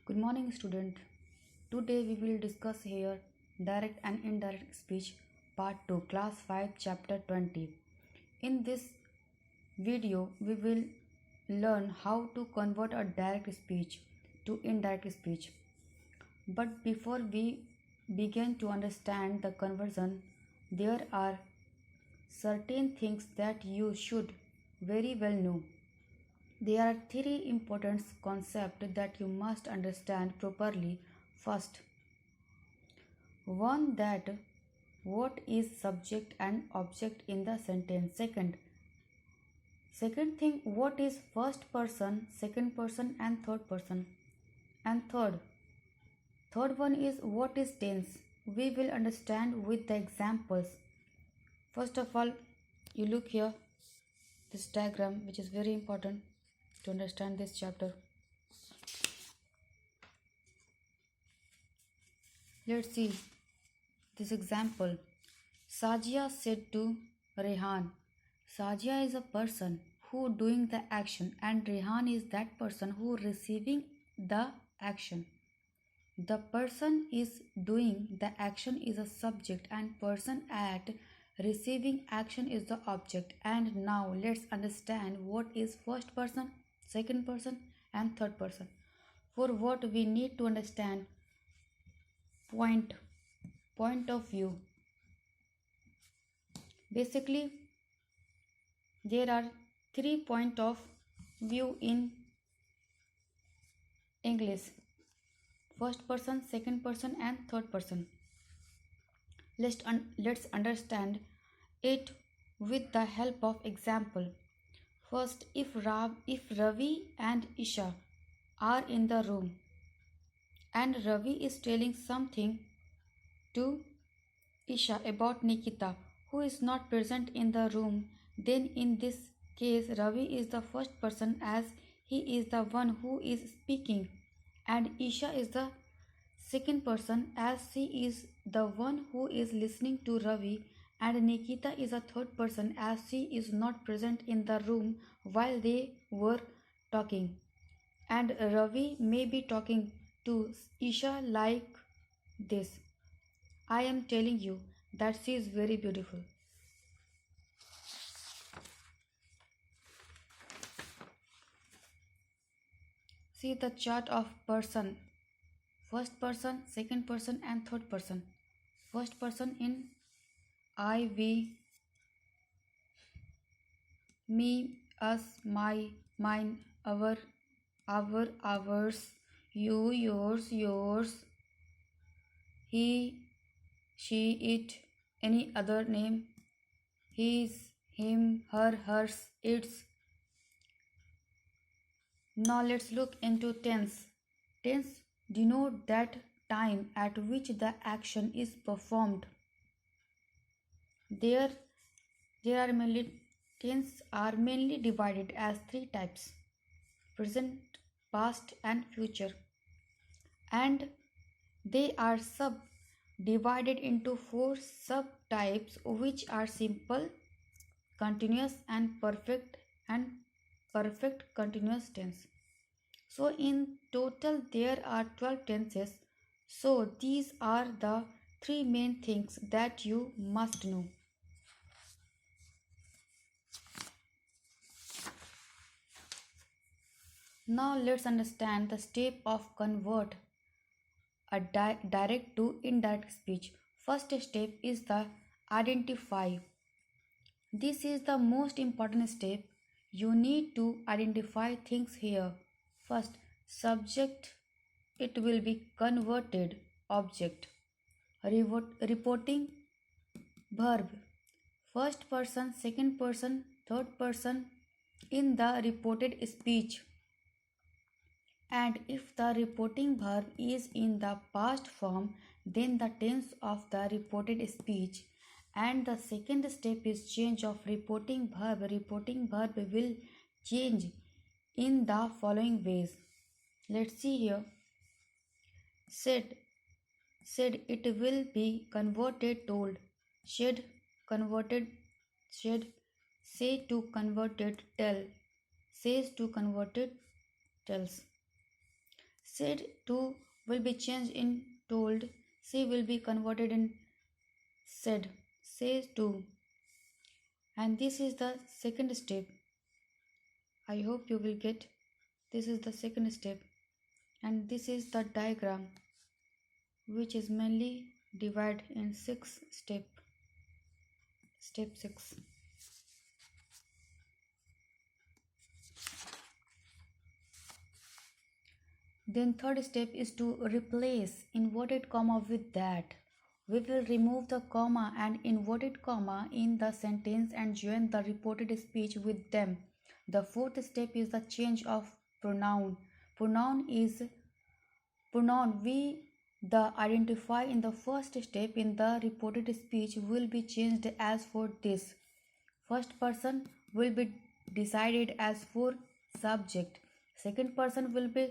Good morning, student. Today we will discuss here direct and indirect speech part 2, class 5, chapter 20. In this video, we will learn how to convert a direct speech to indirect speech. But before we begin to understand the conversion, there are certain things that you should very well know. There are three important concepts that you must understand properly. First, one, that what is subject and object in the sentence. Second thing, what is first person, second person and third person. And third one is what is tense. We will understand with the examples. First of all, you look here this diagram, which is very important to understand this chapter. Let's see this example. Sajia said to Rehan. Sajia is a person who doing the action and Rehan is that person who receiving the action. The person is doing the action is a subject and person at receiving action is the object. And now let's understand what is first person, second person and third person. For what we need to understand point of view. Basically, there are 3 point of view in English: first person, second person and third person. Let's understand it with the help of example. First, if Ravi and Isha are in the room and Ravi is telling something to Isha about Nikita, who is not present in the room, then in this case Ravi is the first person as he is the one who is speaking, and Isha is the second person as she is the one who is listening to Ravi, and Nikita is a third person as she is not present in the room while they were talking. And Ravi may be talking to Isha like this: I am telling you that she is very beautiful. See the chart of person: first person, second person and third person. First person in I, we, me, us, my, mine, our, ours, you, yours, he, she, it, any other name, his, him, her, hers, its. Now let's look into tense. Tense denote that time at which the action is performed. There are mainly tense are mainly divided as 3 types: present, past and future, and they are subdivided into 4 subtypes, which are simple, continuous and perfect continuous tense. So in total there are 12 tenses. So these are the 3 main things that you must know. Now let's understand the step of convert a direct to indirect speech. First step is the identify. This is the most important step. You need to identify things here. First, subject, it will be converted. Object, reporting verb, first person, second person, third person in the reported speech. And if the reporting verb is in the past form, then the tense of the reported speech. And the second step is change of reporting verb. Reporting verb will change in the following ways. Let's see here. Said it will be converted told. Said converted said. Say to converted tell. Says to converted tells. Said to will be changed in told. See will be converted in said. Says to. And this is the second step. I hope you will get. This is the second step. And this is the diagram, which is mainly divided in 6 steps. Step 6. Then third step is to replace inverted comma with that. We will remove the comma and inverted comma in the sentence and join the reported speech with them. The fourth step is the change of pronoun. Pronoun we the identify in the first step in the reported speech will be changed as for this. First person will be decided as for subject. Second person will be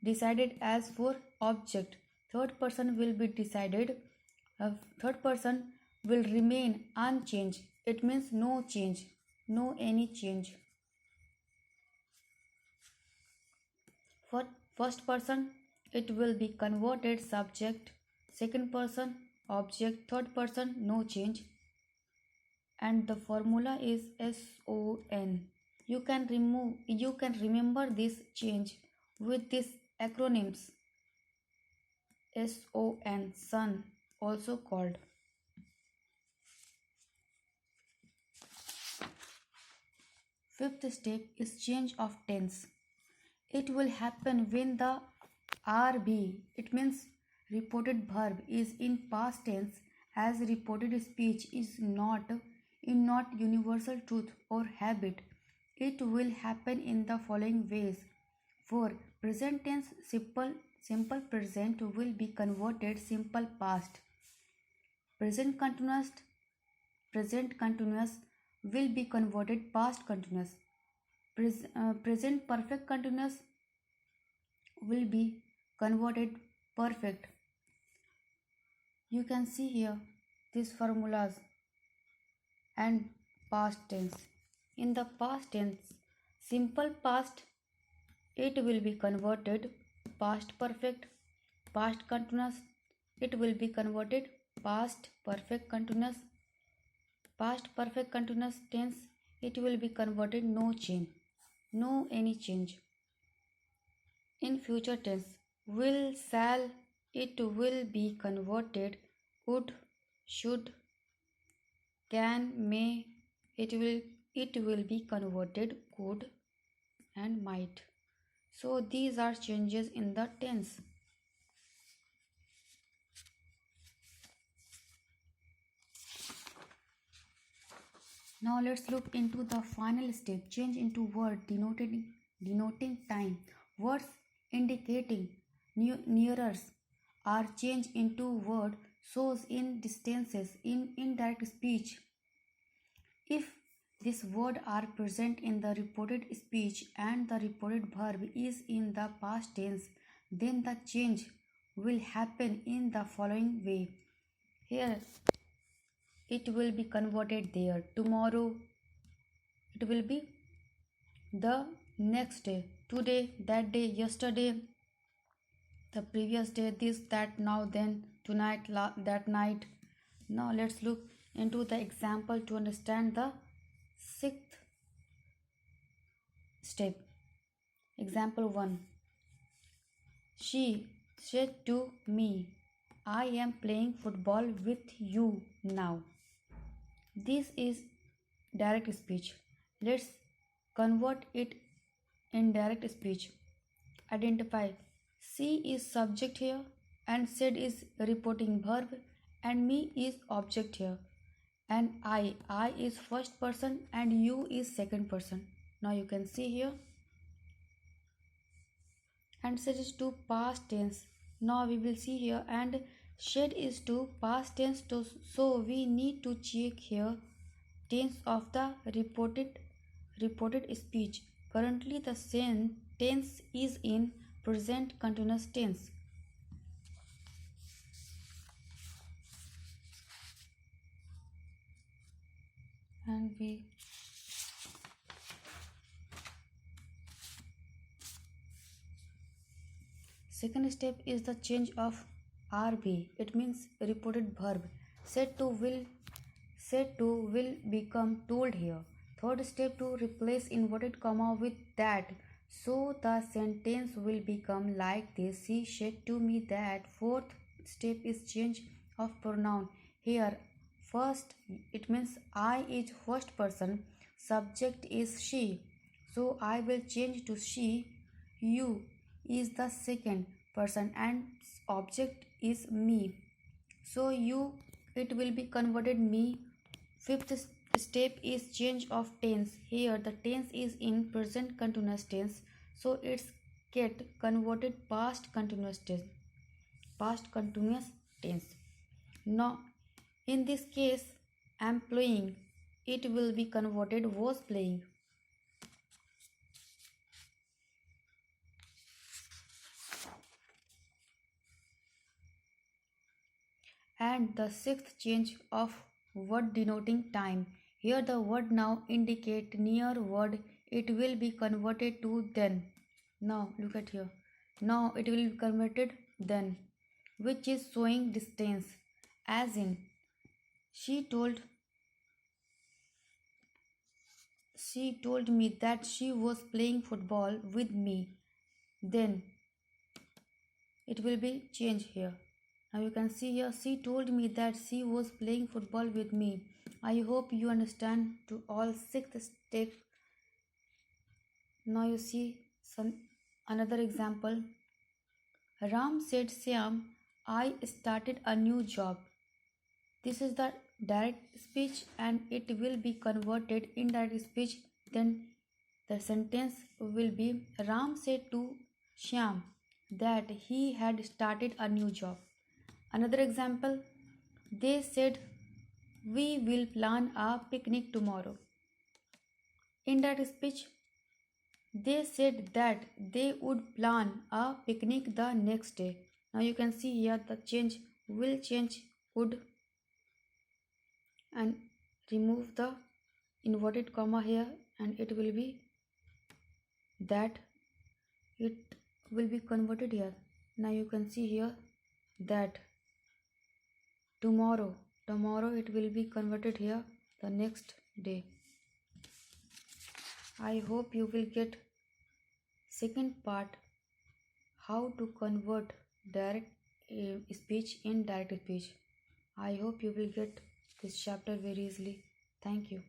decided as for object. Third person will be decided. Third person will remain unchanged. It means no change, no any change. For first person, it will be converted subject. Second person, object. Third person, no change. And the formula is SON. You can remember this change with these acronyms. SON, sun, also called. Fifth step is change of tense. It will happen when the RB, it means reported verb, is in past tense as reported speech is not universal truth or habit. It will happen in the following ways. For present tense, simple present will be converted simple past. Present continuous will be converted past continuous. Present perfect continuous will be converted perfect. You can see here these formulas and past tense. In the past tense, simple past, it will be converted past perfect. Past continuous, it will be converted past perfect continuous. Past perfect continuous tense, it will be converted no change, no any change. In future tense, will, shall, it will be converted would, should, can, may, it will be converted could and might. So these are changes in the tense. Now let's look into the final step, change into word denoting time. Words indicating nearers are changed into word shows in distances in indirect speech. If these words are present in the reported speech and the reported verb is in the past tense, then the change will happen in the following way. Here it will be converted there. Tomorrow it will be the next day. Today, that day, yesterday, the previous day, this, that, now, then, tonight, that night. Now let's look into the example to understand the sixth step. Example 1. She said to me, I am playing football with you now. This is direct speech. Let's convert it in direct speech. Identify. She is subject here and said is reporting verb and me is object here. And I is first person and you is second person. Now you can see here. And said is to past tense. Now we will see here and shed is to past tense to, so we need to check here tense of the reported speech. Currently the same tense is in present continuous tense. And we Second step is the change of RB. It means reported verb. Said to will become told here. Third step to replace inverted comma with that. So the sentence will become like this. She said to me that. Fourth step is change of pronoun. Here first it means I is first person, subject is she. So I will change to she. You is the second person and object is me. So you it will be converted me. Fifth step is change of tense. Here the tense is in present continuous tense, so it's get converted past continuous tense. Past continuous tense. Now in this case am playing, it will be converted was playing. And the sixth change of word denoting time. Here the word now indicate near word, it will be converted to then. Now look at here. Now it will be converted then, which is showing distance. As in, she told she told me that she was playing football with me. Then it will be changed here. Now you can see here, she told me that she was playing football with me. I hope you understand to all six steps. Now you see some another example. Ram said, Syam, I started a new job. This is the direct speech and it will be converted indirect speech. Then the sentence will be Ram said to Shyam that he had started a new job. Another example, they said we will plan a picnic tomorrow. Indirect speech, they said that they would plan a picnic the next day. Now you can see here the change will change would and remove the inverted comma here and it will be that. It will be converted here. Now you can see here that tomorrow it will be converted here the next day. I hope you will get second part, how to convert direct speech in direct speech. I hope you will get this chapter very easily. Thank you.